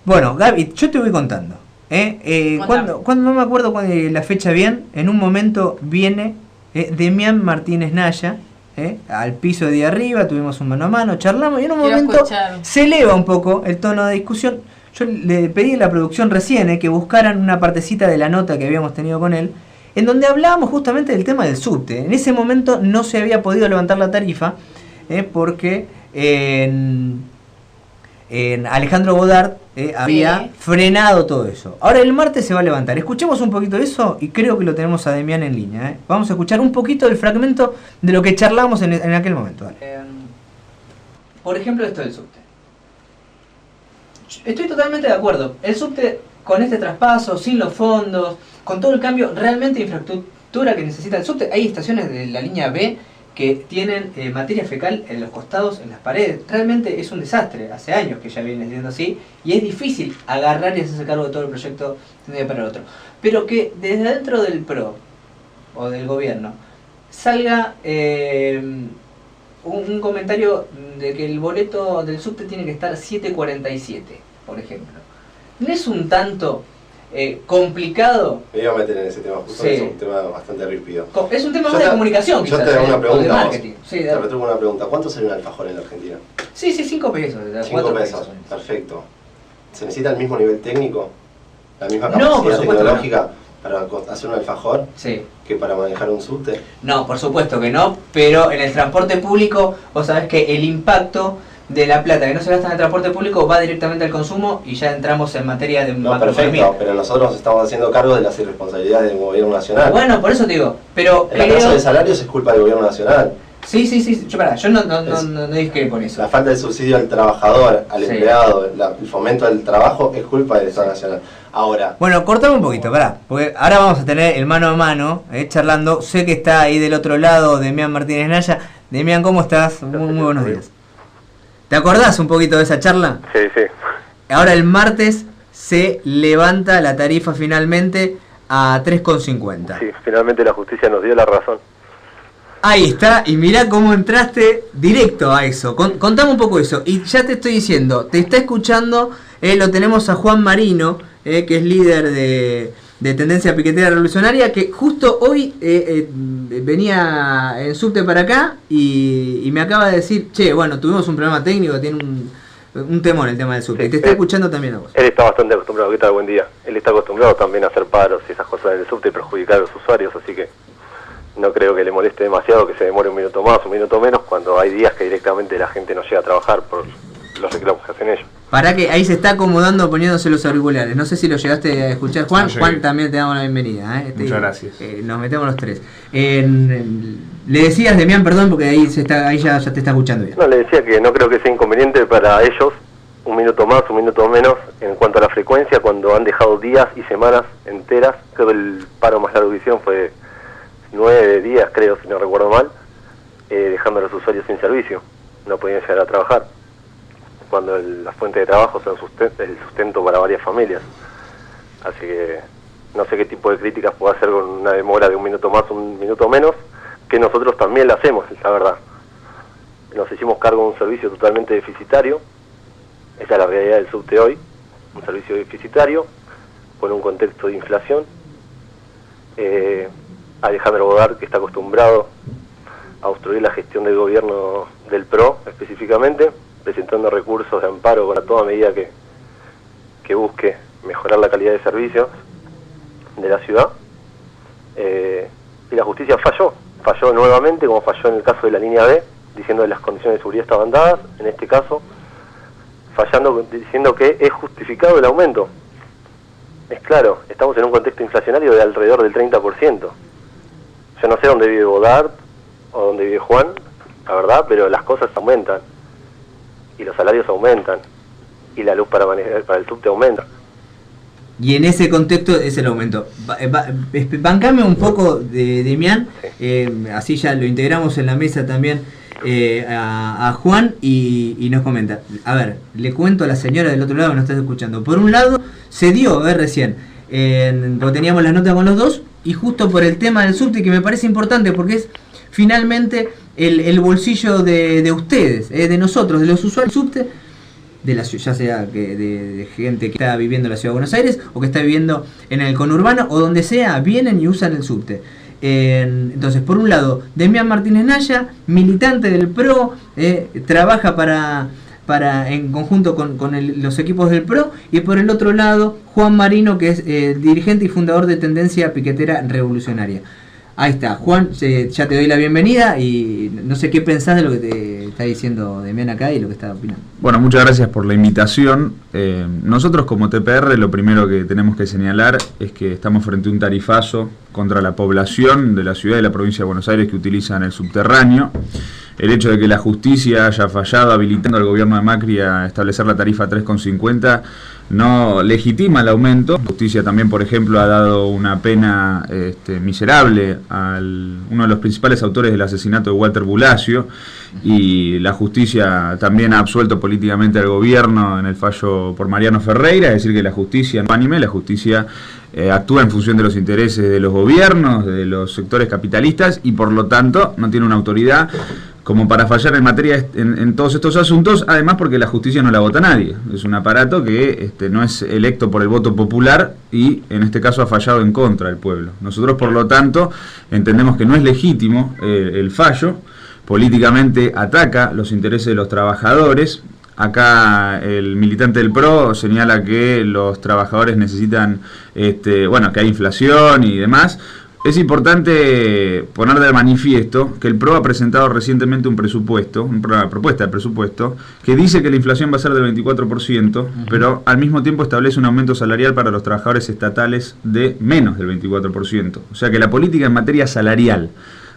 Bueno, Gaby, yo te voy contando. Cuando no me acuerdo la fecha bien, en un momento viene Demián Martínez Naya al piso de arriba, tuvimos un mano a mano, charlamos y en un momento se eleva un poco el tono de discusión. Yo le pedí a la producción recién que buscaran una partecita de la nota que habíamos tenido con él, en donde hablábamos justamente del tema del subte. En ese momento no se había podido levantar la tarifa porque en Alejandro Godard había frenado todo eso. Ahora el martes se va a levantar. Escuchemos un poquito de eso y creo que lo tenemos a Demián en línea. Vamos a escuchar un poquito del fragmento de lo que charlamos en aquel momento. Por ejemplo, esto del subte. Estoy totalmente de acuerdo. El subte, con este traspaso, sin los fondos, con todo el cambio realmente de infraestructura que necesita el subte, hay estaciones de la línea B que tienen materia fecal en los costados, en las paredes. Realmente es un desastre. Hace años que ya viene siendo así y es difícil agarrar y hacerse cargo de todo el proyecto de un día para el otro. Pero que desde dentro del PRO o del gobierno salga un comentario de que el boleto del subte tiene que estar 7.47, por ejemplo. ¿No es un tanto complicado? Me iba a meter en ese tema, justo es un tema bastante ríspido. Es un tema más de comunicación, quizás. Yo te hago una pregunta, de marketing. Te retuvo una pregunta. ¿Cuánto sale un alfajor en la Argentina? Sí, 5 pesos. 5 pesos, perfecto. ¿Se necesita el mismo nivel técnico? ¿La misma capacidad tecnológica para hacer un alfajor que para manejar un subte? No, por supuesto que no, pero en el transporte público vos sabés que el impacto de la plata que no se gasta en el transporte público va directamente al consumo y ya entramos en materia de perfecto, pero nosotros nos estamos haciendo cargo de las irresponsabilidades del gobierno nacional. Bueno, por eso te digo, pero el atraso de salarios es culpa del gobierno nacional. Sí, yo no discrepo en eso. La falta de subsidio al trabajador, al empleado, el fomento del trabajo es culpa del Estado Nacional. Ahora. Bueno, cortame un poquito, porque ahora vamos a tener el mano a mano, charlando. Sé que está ahí del otro lado Demián Martínez Naya. Demián, ¿cómo estás? Muy buenos días. ¿Te acordás un poquito de esa charla? Sí. Ahora el martes se levanta la tarifa finalmente a 3,50. Sí, finalmente la justicia nos dio la razón. Ahí está, y mirá cómo entraste directo a eso. Contame un poco eso. Y ya te estoy diciendo, te está escuchando, lo tenemos a Juan Marino, que es líder de Tendencia Piquetera Revolucionaria, que justo hoy venía en subte para acá y me acaba de decir, bueno, tuvimos un problema técnico, tiene un temor el tema del subte. Y te está escuchando también a vos. Él está bastante acostumbrado, ¿qué tal? Buen día. Él está acostumbrado también a hacer paros y esas cosas en el subte y perjudicar a los usuarios, así que no creo que le moleste demasiado que se demore un minuto más, un minuto menos, cuando hay días que directamente la gente no llega a trabajar por los reclamos que hacen ellos. Para que ahí se está acomodando poniéndose los auriculares. No sé si lo llegaste a escuchar, Juan. Juan, también te damos la bienvenida. Muchas gracias. Nos metemos los tres. Le decías, Demián, perdón, porque ahí ya te está escuchando bien. No, le decía que no creo que sea inconveniente para ellos un minuto más, un minuto menos, en cuanto a la frecuencia, cuando han dejado días y semanas enteras. Creo que el paro más largo que hicieron fue 9 días, creo, si no recuerdo mal, dejando a los usuarios sin servicio. No podían llegar a trabajar, cuando la fuente de trabajo es el sustento para varias familias. Así que no sé qué tipo de críticas puedo hacer con una demora de un minuto más, un minuto menos, que nosotros también la hacemos, la verdad. Nos hicimos cargo de un servicio totalmente deficitario, esa es la realidad del subte hoy, un servicio deficitario, con un contexto de inflación. Alejandro Godard, que está acostumbrado a obstruir la gestión del gobierno del PRO específicamente, presentando recursos de amparo para toda medida que busque mejorar la calidad de servicios de la ciudad. Y la justicia falló nuevamente, como falló en el caso de la línea B, diciendo que las condiciones de seguridad estaban dadas, en este caso fallando diciendo que es justificado el aumento. Es claro, estamos en un contexto inflacionario de alrededor del 30%. Yo no sé dónde vive Godard o dónde vive Juan, la verdad, pero las cosas aumentan y los salarios aumentan y la luz para el subte aumenta. Y en ese contexto es el aumento. Bancame un poco, Demián, así ya lo integramos en la mesa también a Juan y nos comenta. A ver, le cuento a la señora del otro lado que nos está escuchando. Por un lado, se dio recién, porque teníamos las notas con los dos, y justo por el tema del subte, que me parece importante porque es finalmente el bolsillo de ustedes, de nosotros, de los usuarios del subte, de la ciudad, ya sea de gente que está viviendo en la Ciudad de Buenos Aires o que está viviendo en el conurbano o donde sea, vienen y usan el subte. Entonces, por un lado, Demián Martínez Naya, militante del PRO, trabaja en conjunto con los equipos del PRO, y por el otro lado, Juan Marino, que es dirigente y fundador de Tendencia Piquetera Revolucionaria. Ahí está, Juan, ya te doy la bienvenida y no sé qué pensás de lo que te está diciendo Demián acá y lo que está opinando. Bueno, muchas gracias por la invitación. Nosotros como TPR lo primero que tenemos que señalar es que estamos frente a un tarifazo contra la población de la ciudad y la provincia de Buenos Aires que utilizan el subterráneo. El hecho de que la justicia haya fallado habilitando al gobierno de Macri a establecer la tarifa 3,50 no legitima el aumento. La justicia también, por ejemplo, ha dado una pena miserable a uno de los principales autores del asesinato de Walter Bulacio, y la justicia también ha absuelto políticamente al gobierno en el fallo por Mariano Ferreira, es decir que la justicia no es anime, la justicia actúa en función de los intereses de los gobiernos, de los sectores capitalistas, y por lo tanto no tiene una autoridad como para fallar en materia en todos estos asuntos, además porque la justicia no la vota nadie, es un aparato que no es electo por el voto popular y en este caso ha fallado en contra del pueblo. Nosotros por lo tanto entendemos que no es legítimo el fallo, políticamente ataca los intereses de los trabajadores. Acá el militante del PRO señala que los trabajadores necesitan, que hay inflación y demás. Es importante poner de manifiesto que el PRO ha presentado recientemente un presupuesto, una propuesta de presupuesto, que dice que la inflación va a ser del 24%, pero al mismo tiempo establece un aumento salarial para los trabajadores estatales de menos del 24%. O sea que la política en materia salarial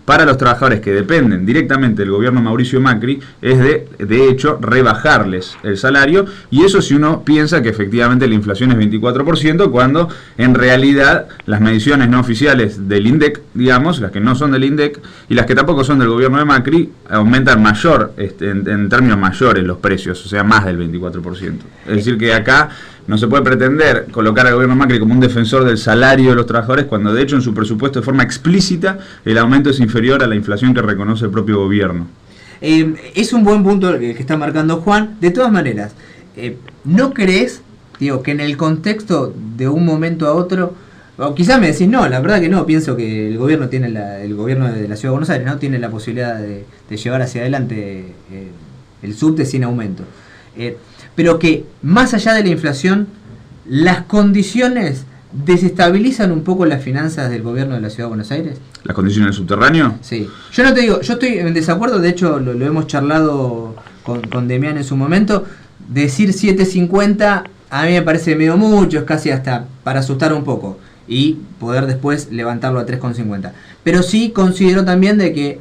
para los trabajadores que dependen directamente del gobierno Mauricio Macri es de hecho rebajarles el salario, y eso si uno piensa que efectivamente la inflación es 24%, cuando en realidad las mediciones no oficiales del INDEC, digamos, las que no son del INDEC y las que tampoco son del gobierno de Macri, aumentan mayor, en términos mayores los precios, o sea, más del 24%. Es decir que acá no se puede pretender colocar al gobierno Macri como un defensor del salario de los trabajadores, cuando de hecho en su presupuesto de forma explícita el aumento es inferior a la inflación que reconoce el propio gobierno. Es un buen punto el que está marcando Juan. De todas maneras, ¿no crees, que en el contexto de un momento a otro, o quizás me decís, no, la verdad que no, pienso que el gobierno el gobierno de la Ciudad de Buenos Aires no tiene la posibilidad de llevar hacia adelante el subte sin aumento, pero que más allá de la inflación, las condiciones desestabilizan un poco las finanzas del gobierno de la Ciudad de Buenos Aires? ¿Las condiciones del subterráneo? Sí. Yo no te digo, yo estoy en desacuerdo, de hecho lo hemos charlado con Demián en su momento. Decir 7.50 a mí me parece medio mucho, es casi hasta para asustar un poco y poder después levantarlo a 3.50. Pero sí considero también de que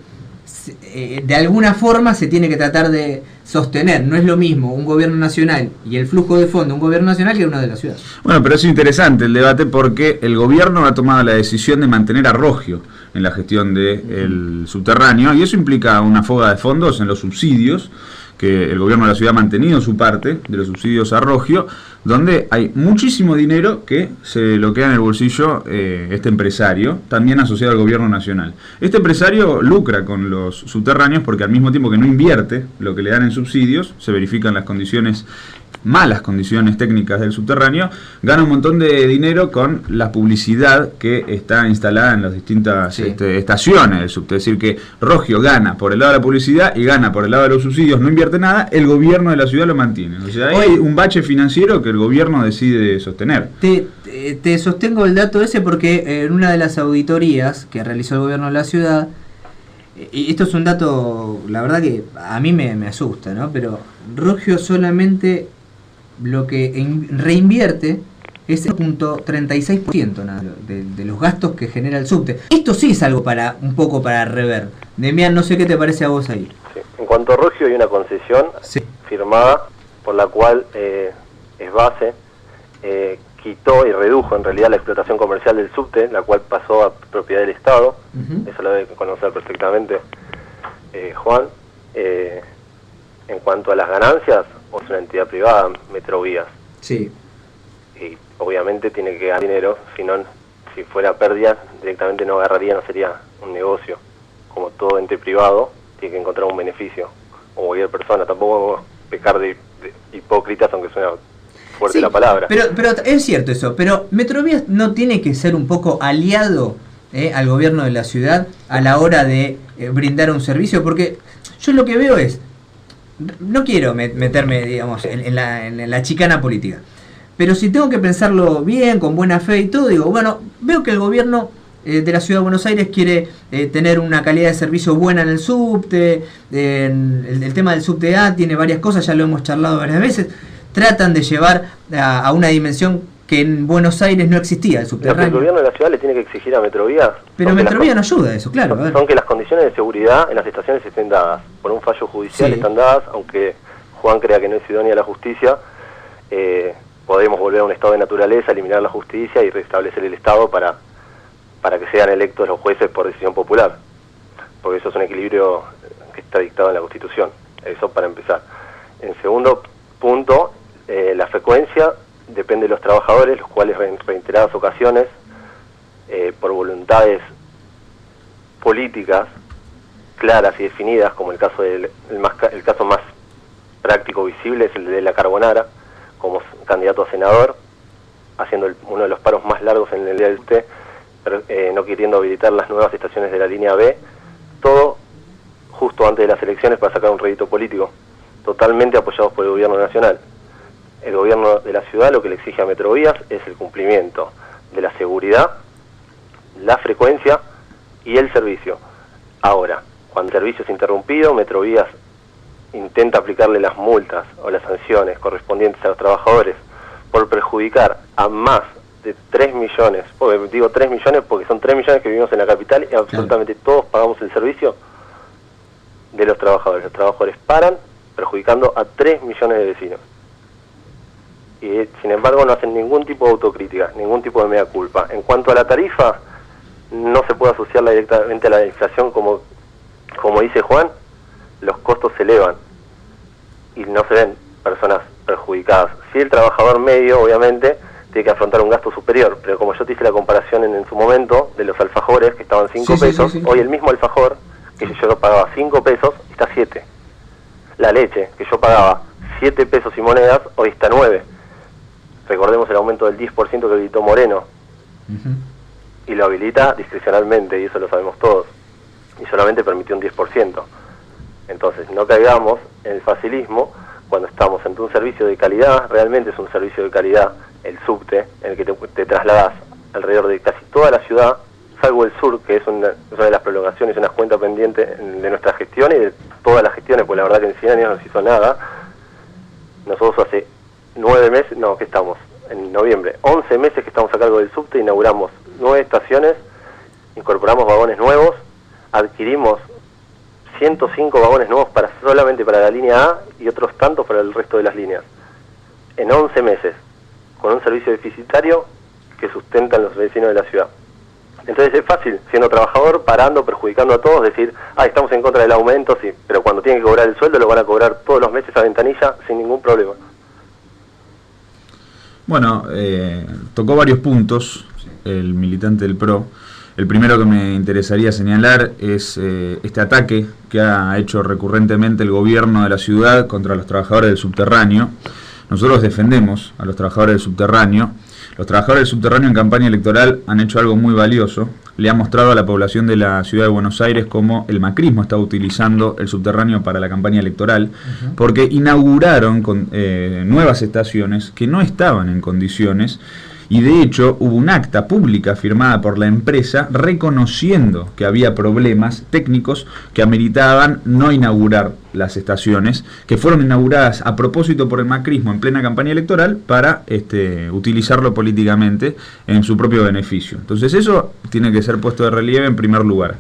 de alguna forma se tiene que tratar de sostener. No es lo mismo un gobierno nacional y el flujo de fondo de un gobierno nacional que uno de la ciudad. Bueno, pero es interesante el debate porque el gobierno ha tomado la decisión de mantener a Rogio en la gestión del subterráneo, y eso implica una fuga de fondos en los subsidios, que el gobierno de la ciudad ha mantenido su parte de los subsidios a Rogio, donde hay muchísimo dinero que se lo queda en el bolsillo este empresario, también asociado al gobierno nacional. Este empresario lucra con los subterráneos porque al mismo tiempo que no invierte lo que le dan en subsidios, se verifican las condiciones, malas condiciones técnicas del subterráneo, gana un montón de dinero con la publicidad que está instalada en las distintas estaciones del subte. Es decir que Rogio gana por el lado de la publicidad y gana por el lado de los subsidios, no invierte nada, el gobierno de la ciudad lo mantiene. O sea, hay un bache financiero que el gobierno decide sostener. Te sostengo el dato ese porque en una de las auditorías que realizó el gobierno de la ciudad, y esto es un dato, la verdad que a mí me asusta, ¿no? Pero Rogio solamente lo que reinvierte es el 0.36% de los gastos que genera el subte. Esto sí es algo un poco para rever. Demián, no sé qué te parece a vos ahí. Sí. En cuanto a Rogio, hay una concesión firmada por la cual Esbase quitó y redujo en realidad la explotación comercial del subte, la cual pasó a propiedad del Estado. Eso lo debe conocer perfectamente Juan. En cuanto a las ganancias, es una entidad privada, Metrovías. Sí. Y obviamente tiene que ganar dinero, si fuera pérdida, directamente no agarraría, no sería un negocio. Como todo ente privado, tiene que encontrar un beneficio, como cualquier persona. Tampoco pecar de hipócritas, aunque suena fuerte la palabra. Pero es cierto eso, pero Metrovías no tiene que ser un poco aliado al gobierno de la ciudad a la hora de brindar un servicio, porque yo lo que veo es, no quiero meterme, digamos, en la chicana política, pero si tengo que pensarlo bien, con buena fe y todo, digo, bueno, veo que el gobierno de la Ciudad de Buenos Aires quiere tener una calidad de servicio buena en el subte, el tema del subte A tiene varias cosas, ya lo hemos charlado varias veces, tratan de llevar a una dimensión que en Buenos Aires no existía, el subterráneo. El gobierno de la ciudad le tiene que exigir a Metrovías... Pero Metrovías no ayuda a eso, claro. Son que las condiciones de seguridad en las estaciones estén dadas. Por un fallo judicial están dadas, aunque Juan crea que no es idónea la justicia, podemos volver a un estado de naturaleza, eliminar la justicia y restablecer el Estado para que sean electos los jueces por decisión popular. Porque eso es un equilibrio que está dictado en la Constitución. Eso para empezar. En segundo punto, la frecuencia depende de los trabajadores, los cuales en reiteradas ocasiones, por voluntades políticas claras y definidas, como el caso el caso más práctico visible es el de la Carbonara, como candidato a senador, haciendo uno de los paros más largos en el día del té, no queriendo habilitar las nuevas estaciones de la línea B, todo justo antes de las elecciones para sacar un rédito político, totalmente apoyados por el gobierno nacional. El gobierno de la ciudad lo que le exige a Metrovías es el cumplimiento de la seguridad, la frecuencia y el servicio. Ahora, cuando el servicio es interrumpido, Metrovías intenta aplicarle las multas o las sanciones correspondientes a los trabajadores por perjudicar a más de 3 millones, porque digo 3 millones porque son 3 millones que vivimos en la capital y absolutamente todos pagamos el servicio de los trabajadores. Los trabajadores paran perjudicando a 3 millones de vecinos. Y sin embargo no hacen ningún tipo de autocrítica, ningún tipo de mea culpa. En cuanto a la tarifa, no se puede asociarla directamente a la inflación como dice Juan, los costos se elevan y no se ven personas perjudicadas. Sí, el trabajador medio, obviamente, tiene que afrontar un gasto superior, pero como yo te hice la comparación en su momento de los alfajores que estaban 5 pesos, hoy el mismo alfajor que yo pagaba 5 pesos está 7. La leche que yo pagaba 7 pesos y monedas, hoy está 9. Recordemos el aumento del 10% que habilitó Moreno. Y lo habilita discrecionalmente, y eso lo sabemos todos. Y solamente permitió un 10%. Entonces, no caigamos en el facilismo cuando estamos ante un servicio de calidad. Realmente es un servicio de calidad, el subte, en el que te trasladas alrededor de casi toda la ciudad, salvo el sur, que es una de las prolongaciones, una cuenta pendiente de nuestra gestión y de todas las gestiones, pues la verdad que en 100 años no se hizo nada. Nosotros hace 9 meses, no, que estamos en noviembre, 11 meses que estamos a cargo del subte, inauguramos 9 estaciones, incorporamos vagones nuevos, adquirimos 105 vagones nuevos solamente para la línea A y otros tantos para el resto de las líneas. En 11 meses, con un servicio deficitario que sustentan los vecinos de la ciudad. Entonces es fácil, siendo trabajador, parando, perjudicando a todos, decir, estamos en contra del aumento, sí, pero cuando tienen que cobrar el sueldo lo van a cobrar todos los meses a ventanilla sin ningún problema. Bueno, tocó varios puntos el militante del PRO. El primero que me interesaría señalar es este ataque que ha hecho recurrentemente el gobierno de la ciudad contra los trabajadores del subterráneo. Nosotros defendemos a los trabajadores del subterráneo. Los trabajadores del subterráneo en campaña electoral han hecho algo muy valioso. Le han mostrado a la población de la ciudad de Buenos Aires cómo el macrismo está utilizando el subterráneo para la campaña electoral, porque inauguraron nuevas estaciones que no estaban en condiciones. Y de hecho hubo un acta pública firmada por la empresa reconociendo que había problemas técnicos que ameritaban no inaugurar las estaciones, que fueron inauguradas a propósito por el macrismo en plena campaña electoral para utilizarlo políticamente en su propio beneficio. Entonces eso tiene que ser puesto de relieve en primer lugar.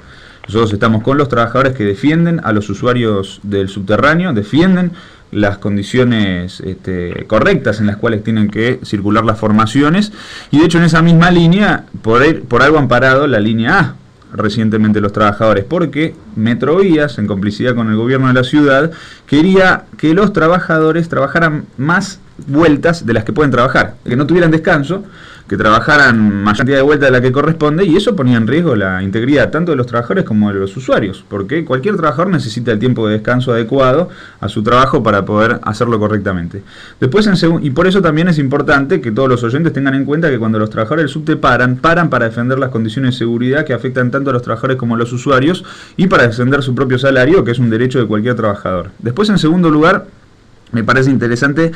Nosotros estamos con los trabajadores que defienden a los usuarios del subterráneo, defienden las condiciones correctas en las cuales tienen que circular las formaciones, y de hecho en esa misma línea por algo han parado la línea A recientemente los trabajadores, porque Metrovías, en complicidad con el gobierno de la ciudad, quería que los trabajadores trabajaran más vueltas de las que pueden trabajar, que no tuvieran descanso, que trabajaran más cantidad de vueltas de la que corresponde, y eso ponía en riesgo la integridad tanto de los trabajadores como de los usuarios, porque cualquier trabajador necesita el tiempo de descanso adecuado a su trabajo para poder hacerlo correctamente. Después, y por eso también es importante que todos los oyentes tengan en cuenta que cuando los trabajadores del subte paran para defender las condiciones de seguridad que afectan tanto a los trabajadores como a los usuarios, y para defender su propio salario, que es un derecho de cualquier trabajador. Después, en segundo lugar, me parece interesante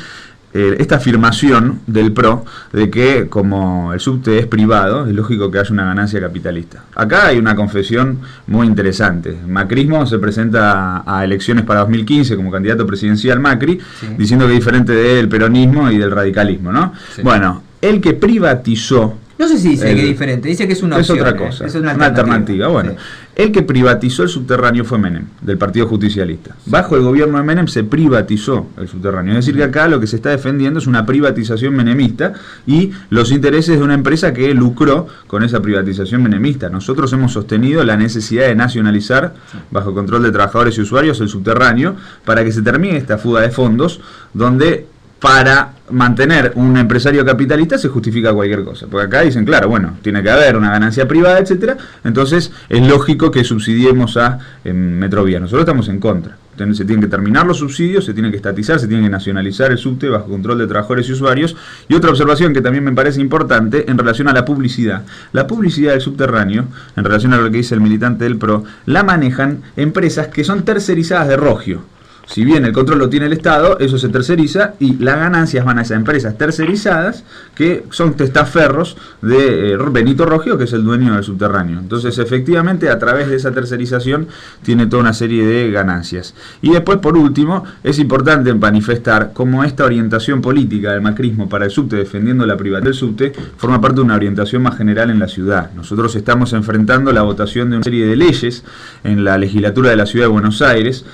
esta afirmación del PRO de que como el subte es privado, es lógico que haya una ganancia capitalista. Acá hay una confesión muy interesante. Macrismo se presenta a elecciones para 2015 como candidato presidencial Macri, sí, diciendo que es diferente del peronismo y del radicalismo, ¿no? Sí. Bueno, el que privatizó... No sé si dice que es diferente, dice que es una opción. Es otra cosa, es una alternativa. Bueno, sí. El que privatizó el subterráneo fue Menem, del Partido Justicialista. Sí. Bajo el gobierno de Menem se privatizó el subterráneo. Es decir, que acá lo que se está defendiendo es una privatización menemista y los intereses de una empresa que lucró con esa privatización menemista. Nosotros hemos sostenido la necesidad de nacionalizar, bajo control de trabajadores y usuarios, el subterráneo, para que se termine esta fuga de fondos, donde para mantener un empresario capitalista se justifica cualquier cosa, porque acá dicen, claro, bueno, tiene que haber una ganancia privada, etcétera, entonces es lógico que subsidiemos a Metrovías. Nosotros estamos en contra. Se tienen que terminar los subsidios, se tiene que estatizar, se tiene que nacionalizar el subte bajo control de trabajadores y usuarios. Y otra observación que también me parece importante en relación a la publicidad. La publicidad del subterráneo, en relación a lo que dice el militante del PRO, la manejan empresas que son tercerizadas de Rogio. Si bien el control lo tiene el Estado, eso se terceriza y las ganancias van a esas empresas tercerizadas que son testaferros de Benito Rogio, que es el dueño del subterráneo. Entonces, efectivamente, a través de esa tercerización tiene toda una serie de ganancias. Y después, por último, es importante manifestar cómo esta orientación política del macrismo para el subte, defendiendo la privacidad del subte, forma parte de una orientación más general en la ciudad. Nosotros estamos enfrentando la votación de una serie de leyes en la legislatura de la Ciudad de Buenos Aires,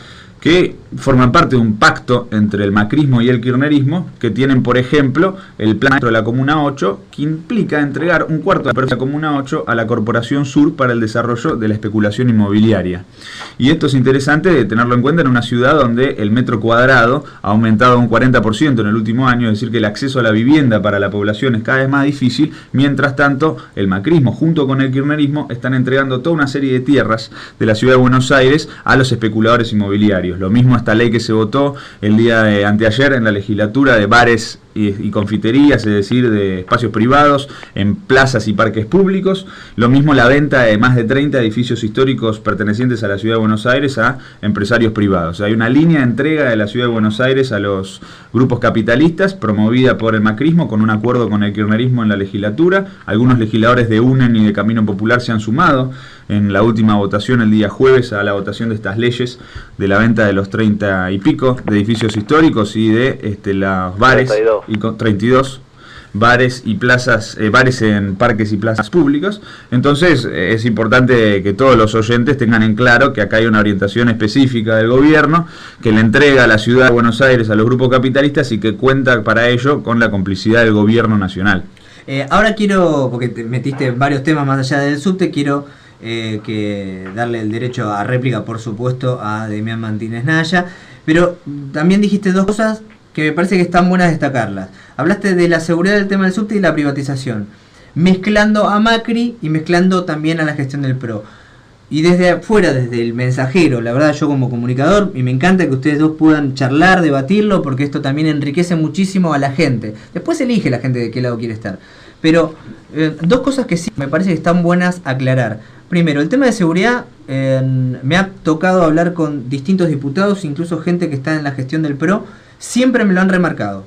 que forman parte de un pacto entre el macrismo y el kirchnerismo, que tienen, por ejemplo, el plan de la Comuna 8, que implica entregar un cuarto de la Comuna 8 a la Corporación Sur para el desarrollo de la especulación inmobiliaria. Y esto es interesante de tenerlo en cuenta en una ciudad donde el metro cuadrado ha aumentado un 40% en el último año, es decir, que el acceso a la vivienda para la población es cada vez más difícil. Mientras tanto, el macrismo, junto con el kirchnerismo, están entregando toda una serie de tierras de la Ciudad de Buenos Aires a los especuladores inmobiliarios. Lo mismo esta ley que se votó el día de anteayer en la legislatura de bares y confiterías, es decir, de espacios privados en plazas y parques públicos. Lo mismo la venta de más de 30 edificios históricos pertenecientes a la Ciudad de Buenos Aires a empresarios privados. Hay una línea de entrega de la Ciudad de Buenos Aires a los grupos capitalistas promovida por el macrismo con un acuerdo con el kirchnerismo en la legislatura. Algunos legisladores de UNEN y de Camino Popular se han sumado en la última votación el día jueves a la votación de estas leyes de la venta de los 30 y pico de edificios históricos y de los bares 32. Y con 32 bares y plazas, bares en parques y plazas públicos. Entonces es importante que todos los oyentes tengan en claro que acá hay una orientación específica del gobierno que le entrega a la Ciudad de Buenos Aires a los grupos capitalistas y que cuenta para ello con la complicidad del gobierno nacional. Ahora quiero, porque te metiste varios temas más allá del subte, quiero que darle el derecho a réplica, por supuesto, a Demian Martínez Naya, pero también dijiste dos cosas que me parece que están buenas destacarlas. Hablaste de la seguridad del tema del subte y la privatización, mezclando a Macri y mezclando también a la gestión del PRO. Y desde afuera, desde el mensajero, la verdad yo como comunicador, y me encanta que ustedes dos puedan charlar, debatirlo, porque esto también enriquece muchísimo a la gente. Después elige la gente de qué lado quiere estar. Pero dos cosas que sí me parece que están buenas aclarar. Primero, el tema de seguridad, me ha tocado hablar con distintos diputados, incluso gente que está en la gestión del PRO, siempre me lo han remarcado,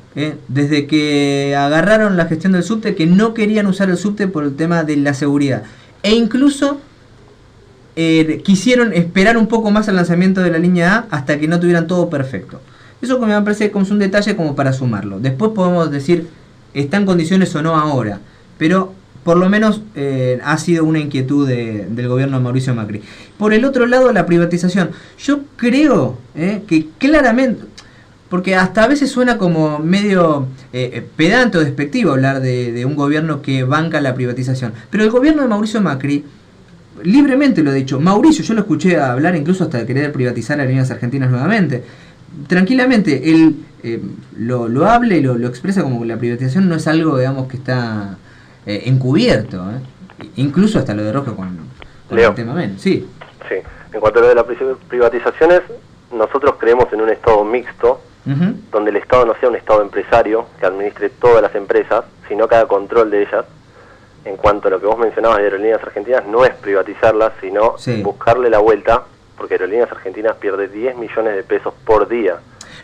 desde que agarraron la gestión del subte, que no querían usar el subte por el tema de la seguridad. E incluso quisieron esperar un poco más al lanzamiento de la línea A hasta que no tuvieran todo perfecto. Eso me parece como un detalle como para sumarlo. Después podemos decir, ¿está en condiciones o no ahora? Pero por lo menos ha sido una inquietud del gobierno de Mauricio Macri. Por el otro lado, la privatización. Yo creo que claramente, porque hasta a veces suena como medio pedante o despectivo hablar de un gobierno que banca la privatización, pero el gobierno de Mauricio Macri libremente lo ha dicho. Mauricio, yo lo escuché hablar incluso hasta de querer privatizar Aerolíneas Argentinas nuevamente. Tranquilamente, él lo habla y lo expresa como que la privatización no es algo, digamos, que está encubierto. Incluso hasta lo de Rojo con el tema MEN. Sí. Sí. En cuanto a lo de las privatizaciones, nosotros creemos en un Estado mixto, donde el Estado no sea un Estado empresario que administre todas las empresas, sino que haga control de ellas. En cuanto a lo que vos mencionabas de Aerolíneas Argentinas, no es privatizarlas, sino buscarle la vuelta, porque Aerolíneas Argentinas pierde 10 millones de pesos por día.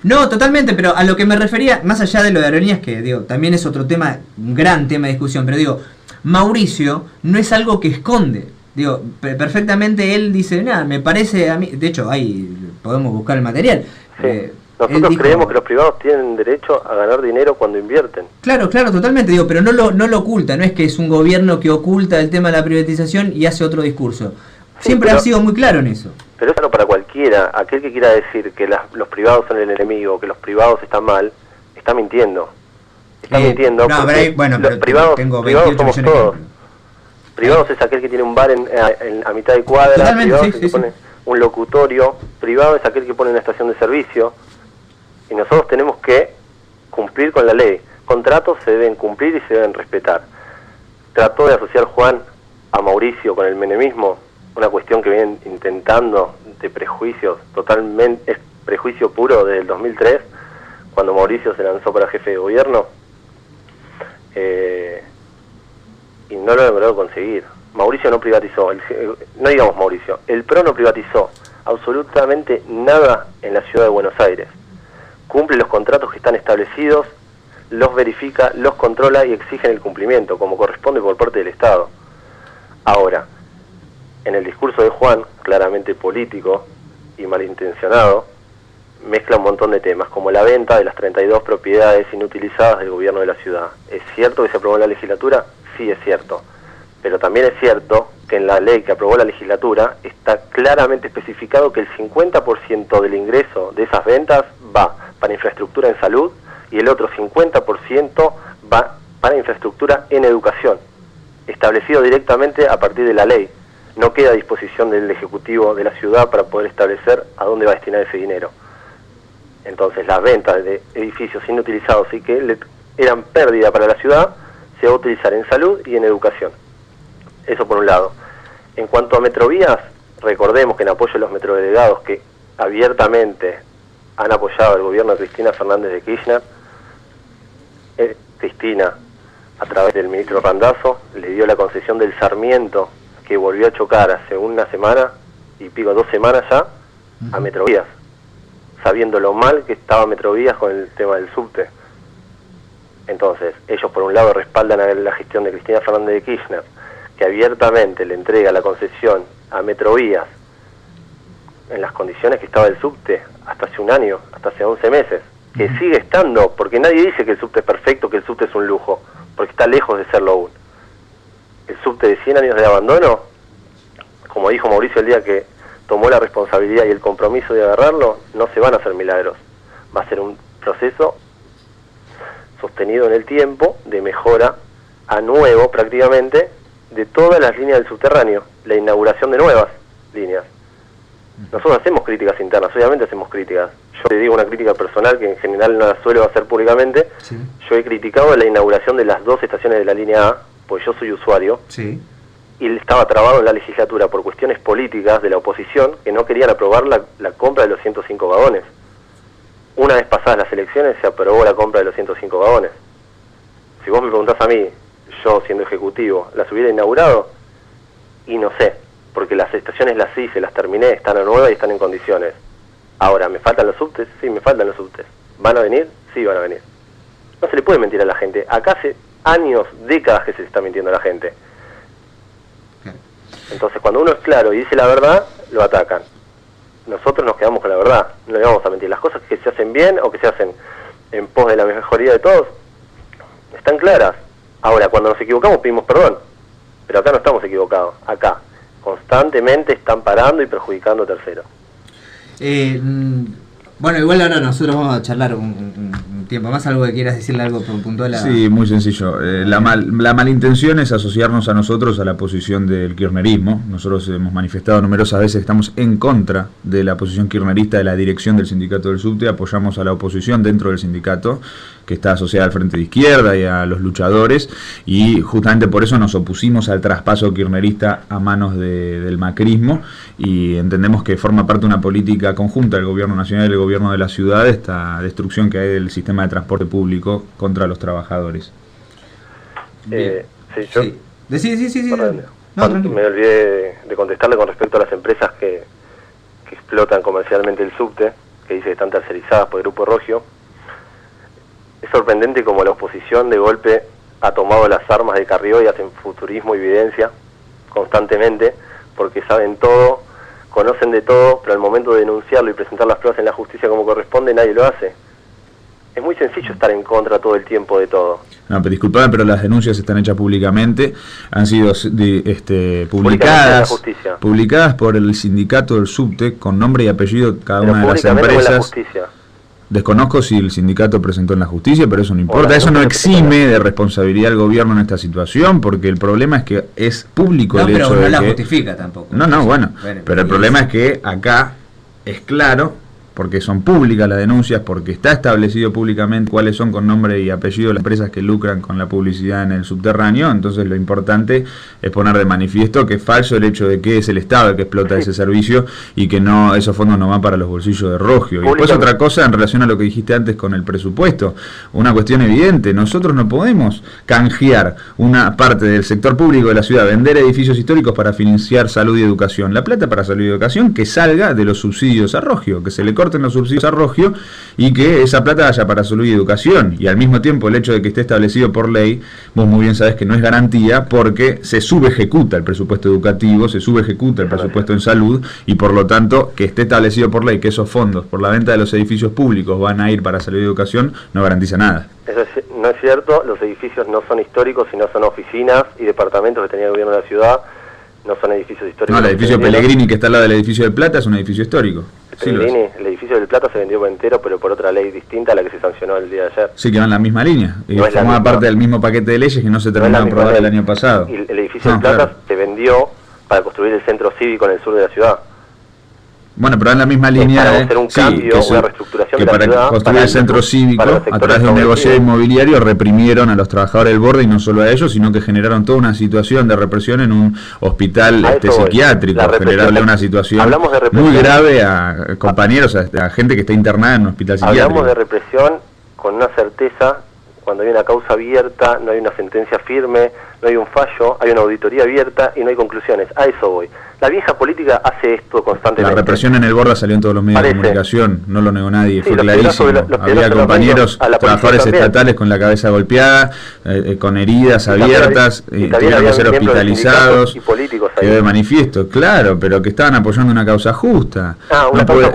No, totalmente, pero a lo que me refería, más allá de lo de Aerolíneas, que digo, también es otro tema, un gran tema de discusión, pero digo, Mauricio no es algo que esconde. Digo, perfectamente él dice, nada, me parece a mí, de hecho, ahí podemos buscar el material. Sí. Nosotros creemos que los privados tienen derecho a ganar dinero cuando invierten. Claro, totalmente, digo, pero no lo oculta, no es que es un gobierno que oculta el tema de la privatización y hace otro discurso. Siempre ha sido muy claro en eso. Pero eso no para cualquiera. Aquel que quiera decir que los privados son el enemigo, que los privados están mal, está mintiendo. Está mintiendo. No, pero bueno, los privados somos todos. Privados es aquel que tiene un bar a mitad de cuadra, privado es el que pone un locutorio, privado es aquel que pone una estación de servicio. Y nosotros tenemos que cumplir con la ley. Contratos se deben cumplir y se deben respetar. Trató de asociar Juan a Mauricio con el menemismo, una cuestión que vienen intentando de prejuicios, totalmente, es prejuicio puro desde el 2003, cuando Mauricio se lanzó para jefe de gobierno, y no lo logró conseguir. Mauricio no privatizó, no digamos Mauricio, el PRO no privatizó absolutamente nada en la ciudad de Buenos Aires. Cumple los contratos que están establecidos, los verifica, los controla y exigen el cumplimiento, como corresponde por parte del Estado. Ahora, en el discurso de Juan, claramente político y malintencionado, mezcla un montón de temas, como la venta de las 32 propiedades inutilizadas del gobierno de la ciudad. ¿Es cierto que se aprobó en la legislatura? Sí, es cierto. Pero también es cierto que en la ley que aprobó la legislatura está claramente especificado que el 50% del ingreso de esas ventas va para infraestructura en salud y el otro 50% va para infraestructura en educación, establecido directamente a partir de la ley. No queda a disposición del Ejecutivo de la ciudad para poder establecer a dónde va a destinar ese dinero. Entonces las ventas de edificios inutilizados y que eran pérdida para la ciudad se va a utilizar en salud y en educación. Eso por un lado. En cuanto a Metrovías, recordemos que en apoyo a los metrodelegados que abiertamente han apoyado al gobierno de Cristina Fernández de Kirchner, Cristina, a través del ministro Randazzo, le dio la concesión del Sarmiento, que volvió a chocar hace una semana y pico, 2 semanas ya, a Metrovías, sabiendo lo mal que estaba Metrovías con el tema del subte. Entonces, ellos por un lado respaldan a la gestión de Cristina Fernández de Kirchner, que abiertamente le entrega la concesión a Metrovías en las condiciones que estaba el subte hasta hace un año, hasta hace 11 meses, que sigue estando, porque nadie dice que el subte es perfecto, que el subte es un lujo, porque está lejos de serlo aún. El subte de 100 años de abandono, como dijo Mauricio el día que tomó la responsabilidad y el compromiso de agarrarlo, no se van a hacer milagros. Va a ser un proceso sostenido en el tiempo de mejora a nuevo prácticamente de todas las líneas del subterráneo, la inauguración de nuevas líneas. Nosotros hacemos críticas internas, obviamente hacemos críticas. Yo te digo una crítica personal que en general no la suelo hacer públicamente. Sí. Yo he criticado la inauguración de las 2 estaciones de la línea A, pues yo soy usuario. Sí. Y estaba trabado en la legislatura por cuestiones políticas de la oposición que no querían aprobar la compra de los 105 vagones. Una vez pasadas las elecciones se aprobó la compra de los 105 vagones. Si vos me preguntás a mí, yo siendo ejecutivo, ¿las hubiera inaugurado? Y no sé, porque las estaciones las hice, las terminé, están a nueva y están en condiciones. Ahora, ¿me faltan los subtes? Sí, me faltan los subtes. ¿Van a venir? Sí, van a venir. No se le puede mentir a la gente. Acá hace años, décadas que se está mintiendo a la gente. Entonces, cuando uno es claro y dice la verdad, lo atacan. Nosotros nos quedamos con la verdad, no le vamos a mentir. Las cosas que se hacen bien o que se hacen en pos de la mejoría de todos, están claras. Ahora, cuando nos equivocamos pedimos perdón, pero acá no estamos equivocados. Acá, constantemente están parando y perjudicando a terceros. Bueno, igual ahora nosotros vamos a charlar un tiempo más. ¿Algo que quieras decirle, algo puntual? Sí, muy sencillo. La malintención es asociarnos a nosotros a la posición del kirchnerismo. Nosotros hemos manifestado numerosas veces que estamos en contra de la posición kirchnerista de la dirección del sindicato del subte. Apoyamos a la oposición dentro del sindicato, que está asociada al Frente de Izquierda y a los luchadores, y justamente por eso nos opusimos al traspaso kirchnerista a manos del macrismo, y entendemos que forma parte de una política conjunta del gobierno nacional y del gobierno de la ciudad, esta destrucción que hay del sistema de transporte público contra los trabajadores. Sí. No, me olvidé de contestarle con respecto a las empresas que explotan comercialmente el subte, que dice que están tercerizadas por el Grupo Rogio. Es sorprendente como la oposición de golpe ha tomado las armas de Carrió y hacen futurismo y evidencia constantemente, porque saben todo, conocen de todo, pero al momento de denunciarlo y presentar las pruebas en la justicia como corresponde, nadie lo hace. Es muy sencillo estar en contra todo el tiempo de todo. No, pero disculpame, pero las denuncias están hechas públicamente, han sido publicadas por el sindicato del subte, con nombre y apellido cada una de las empresas. Desconozco si el sindicato presentó en la justicia, pero eso no importa. Eso no exime de responsabilidad al gobierno en esta situación, porque el problema es que es público el hecho de que... No la justifica tampoco. Pero el problema es que acá es claro, porque son públicas las denuncias, porque está establecido públicamente cuáles son con nombre y apellido las empresas que lucran con la publicidad en el subterráneo. Entonces lo importante es poner de manifiesto que es falso el hecho de que es el Estado el que explota ese servicio y que no, esos fondos no van para los bolsillos de Rogio. Y después otra cosa en relación a lo que dijiste antes con el presupuesto, una cuestión evidente: nosotros no podemos canjear una parte del sector público de la ciudad, vender edificios históricos para financiar salud y educación. La plata para salud y educación que salga de los subsidios a Rogio, que se le corten los subsidios a Rogio y que esa plata vaya para salud y educación. Y al mismo tiempo el hecho de que esté establecido por ley, vos muy bien sabés que no es garantía, porque se subejecuta el presupuesto educativo, se subejecuta el presupuesto en salud, y por lo tanto que esté establecido por ley que esos fondos por la venta de los edificios públicos van a ir para salud y educación no garantiza nada. Eso no es cierto. Los edificios no son históricos, sino son oficinas y departamentos que tenía el gobierno de la ciudad. No son edificios históricos. No, el edificio Pellegrini, que está al lado del edificio del Plata, es un edificio histórico. El edificio del Plata se vendió por entero, pero por otra ley distinta a la que se sancionó el día de ayer. Sí, que va en la misma línea. Y no formaba parte del mismo paquete de leyes que no se terminó de aprobar el año pasado. Y el edificio del Plata se vendió para construir el centro cívico en el sur de la ciudad. Bueno, pero en la misma línea para hacer un cambio, una reestructuración que de la para ciudad, construir el centro cívico a través de un negocio inmobiliario reprimieron a los trabajadores del borde, y no solo a ellos, sino que generaron toda una situación de represión en un hospital psiquiátrico, generarle una situación muy grave a compañeros, a gente que está internada en un hospital psiquiátrico. Hablamos de represión con una certeza cuando hay una causa abierta, no hay una sentencia firme, no hay un fallo, hay una auditoría abierta y no hay conclusiones. A eso voy. La vieja política hace esto constantemente. La represión en el Borda salió en todos los medios de comunicación, no lo negó nadie, fue clarísimo. Había compañeros, trabajadores estatales con la cabeza golpeada, con heridas abiertas, tuvieron que ser hospitalizados, quedó de manifiesto, claro, pero que estaban apoyando una causa justa.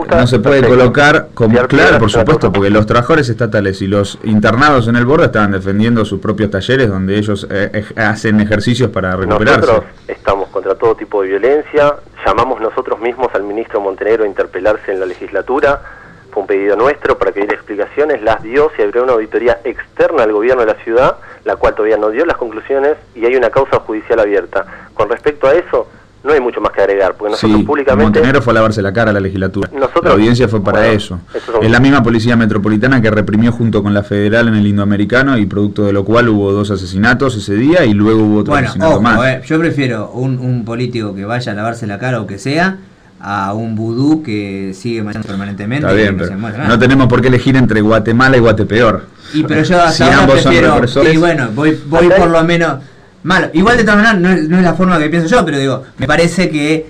No se puede colocar como, claro, por supuesto, porque los trabajadores estatales y los internados en el Borda estaban defendiendo sus propios talleres donde ellos hacen ejercicios para recuperarse. Nosotros estamos contra todo tipo de violencia. Llamamos nosotros mismos al ministro Montenegro a interpelarse en la legislatura. Fue un pedido nuestro para que diera explicaciones, las dio, se abrió una auditoría externa al gobierno de la ciudad, la cual todavía no dio las conclusiones, y hay una causa judicial abierta. Con respecto a eso, no hay mucho más que agregar, porque nosotros públicamente... Montenegro fue a lavarse la cara a la legislatura. La audiencia fue para eso. Es la misma policía metropolitana que reprimió junto con la federal en el Indoamericano, y producto de lo cual hubo 2 asesinatos ese día y luego hubo otro asesinato más. Yo prefiero un político que vaya a lavarse la cara o que sea, a un vudú que sigue manchando permanentemente. Está bien, pero no tenemos por qué elegir entre Guatemala y Guatepeor. Y pero yo hasta ahora prefiero... Y bueno, voy por lo menos... Malo. Igual de todas maneras no es la forma que pienso yo, pero digo, me parece que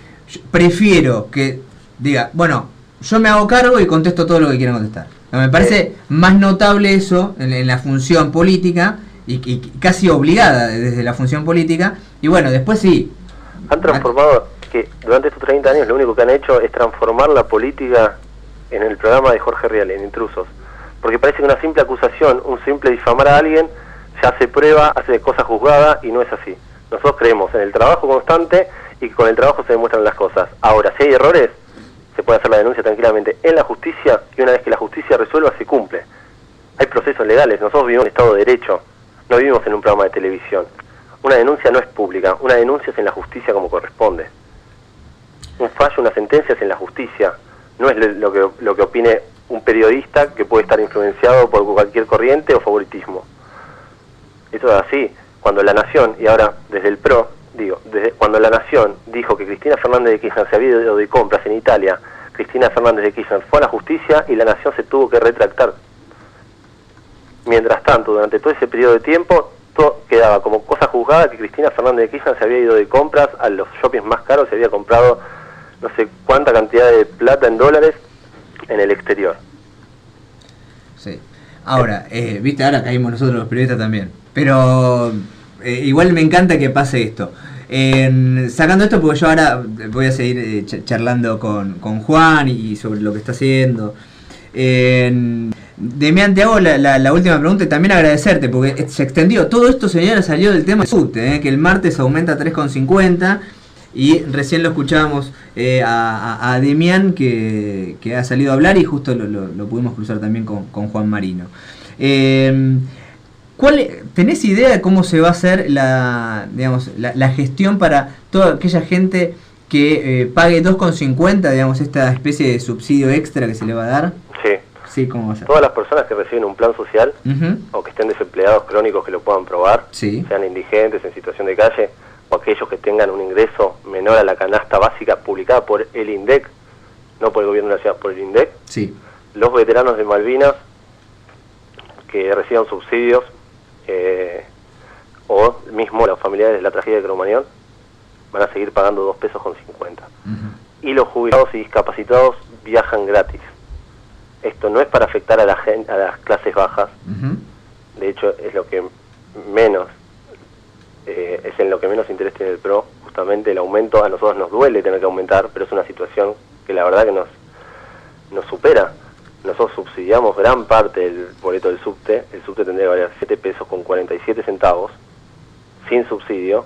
prefiero que diga, bueno, yo me hago cargo y contesto todo lo que quieran contestar. Me parece más notable eso en la función política y casi obligada desde la función política. Y bueno, después sí. Han transformado, que durante estos 30 años lo único que han hecho es transformar la política en el programa de Jorge Rial, en Intrusos. Porque parece que una simple acusación, un simple difamar a alguien, se hace prueba, hace cosas juzgadas, y no es así. Nosotros creemos en el trabajo constante y que con el trabajo se demuestran las cosas. Ahora, si hay errores, se puede hacer la denuncia tranquilamente en la justicia, y una vez que la justicia resuelva, se cumple. hay procesos legales, nosotros vivimos en Estado de Derecho, no vivimos en un programa de televisión. Una denuncia no es pública, una denuncia es en la justicia como corresponde. Un fallo, una sentencia es en la justicia, no es lo que opine un periodista que puede estar influenciado por cualquier corriente o favoritismo. Eso es así. Cuando La Nación, y ahora desde el PRO, cuando La Nación dijo que Cristina Fernández de Kirchner se había ido de compras en Italia, Cristina Fernández de Kirchner fue a la justicia y La Nación se tuvo que retractar. Mientras tanto, durante todo ese periodo de tiempo, todo quedaba como cosa juzgada que Cristina Fernández de Kirchner se había ido de compras a los shoppings más caros, se había comprado no sé cuánta cantidad de plata en dólares en el exterior. Sí. Ahora, viste, ahora caímos nosotros los periodistas también. Pero igual me encanta que pase esto. Sacando esto, porque yo ahora voy a seguir charlando con Juan y sobre lo que está haciendo. Demian, te hago la última pregunta y también agradecerte, porque se extendió. Todo esto, señora, salió del tema del subte, que el martes aumenta a 3,50. Y recién lo escuchábamos a Demian que ha salido a hablar y justo lo pudimos cruzar también con Juan Marino. ¿Tenés idea de cómo se va a hacer la gestión para toda aquella gente que pague 2,50, digamos, esta especie de subsidio extra que se le va a dar? Sí. Sí, ¿cómo va a ser? Todas las personas que reciben un plan social o que estén desempleados crónicos que lo puedan probar, sean indigentes, en situación de calle, o aquellos que tengan un ingreso menor a la canasta básica publicada por el INDEC, no por el gobierno de la ciudad, por el INDEC, los veteranos de Malvinas que reciban subsidios, o mismo los familiares de la tragedia de Cromañón, van a seguir pagando 2 pesos con 50. Y los jubilados y discapacitados viajan gratis. Esto no es para afectar a las clases bajas, de hecho es lo que menos es en lo que menos interés tiene el PRO. Justamente el aumento a nosotros nos duele tener que aumentar, pero es una situación que la verdad que nos supera. Nosotros subsidiamos gran parte del boleto del subte. El subte tendría que valer 7 pesos con 47 centavos sin subsidio,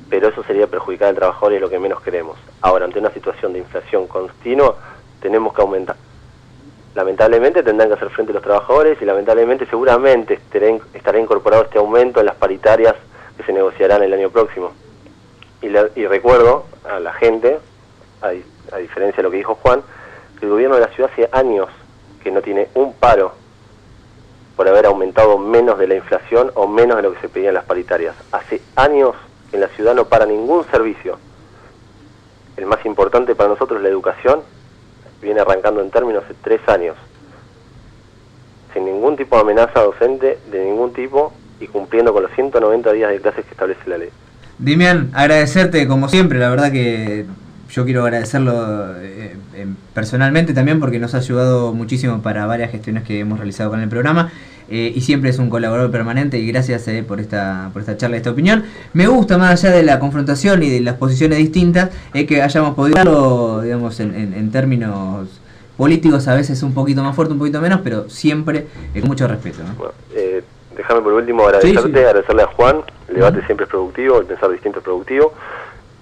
pero eso sería perjudicar al trabajador y es lo que menos queremos. Ahora, ante una situación de inflación continua, tenemos que aumentar. Lamentablemente tendrán que hacer frente a los trabajadores y lamentablemente seguramente estará incorporado este aumento en las paritarias que se negociarán el año próximo. Y recuerdo a la gente, a diferencia de lo que dijo Juan, que el gobierno de la ciudad hace años que no tiene un paro por haber aumentado menos de la inflación o menos de lo que se pedía en las paritarias. Hace años que en la ciudad no para ningún servicio. El más importante para nosotros, la educación, viene arrancando en términos de 3 años, sin ningún tipo de amenaza docente, de ningún tipo, y cumpliendo con los 190 días de clases que establece la ley. Demian, agradecerte como siempre, la verdad que yo quiero agradecerlo personalmente también porque nos ha ayudado muchísimo para varias gestiones que hemos realizado con el programa y siempre es un colaborador permanente y gracias por esta charla, esta opinión. Me gusta, más allá de la confrontación y de las posiciones distintas, que hayamos podido hablarlo, digamos, en términos políticos, a veces un poquito más fuerte, un poquito menos, pero siempre con mucho respeto, ¿no? Bueno, déjame por último agradecerte, agradecerle a Juan. El debate siempre es productivo, el pensar distinto es productivo.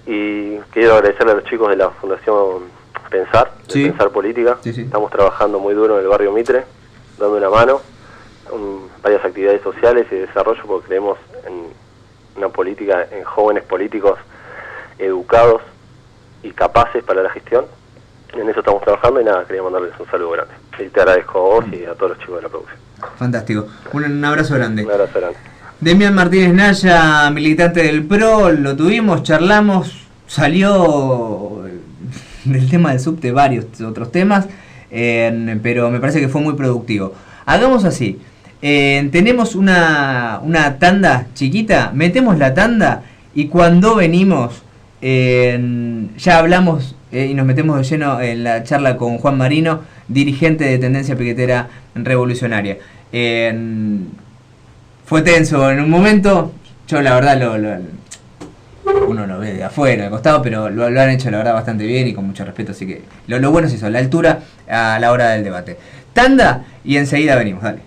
Y quiero agradecerle a los chicos de la Fundación Pensar, de Pensar Política. Estamos trabajando muy duro en el barrio Mitre, dando una mano, varias actividades sociales y de desarrollo, porque creemos en una política, en jóvenes políticos educados y capaces para la gestión. En eso estamos trabajando y nada, quería mandarles un saludo grande. Y te agradezco a vos y a todos los chicos de la producción. Fantástico. Un abrazo grande. Un abrazo grande. Demian Martínez Naya, militante del PRO, lo tuvimos, charlamos, salió del tema del subte varios otros temas, pero me parece que fue muy productivo. Hagamos así, tenemos una tanda chiquita, metemos la tanda y cuando venimos ya hablamos y nos metemos de lleno en la charla con Juan Marino, dirigente de Tendencia Piquetera Revolucionaria. Fue tenso en un momento, yo la verdad uno lo ve de afuera, al costado, pero lo han hecho la verdad bastante bien y con mucho respeto, así que lo bueno es eso, la altura a la hora del debate. Tanda y enseguida venimos, dale.